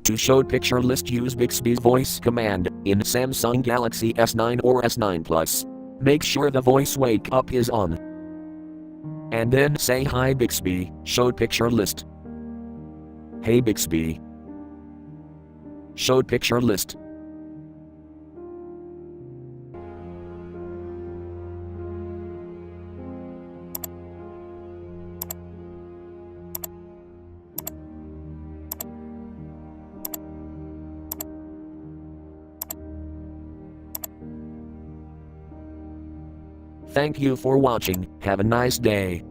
To show picture list, use Bixby's voice command in Samsung Galaxy S9 or S9 Plus. Make sure the voice wake up is on. And then say, "Hi Bixby, show picture list." "Hey Bixby, show picture list." Thank you for watching. Have a nice day.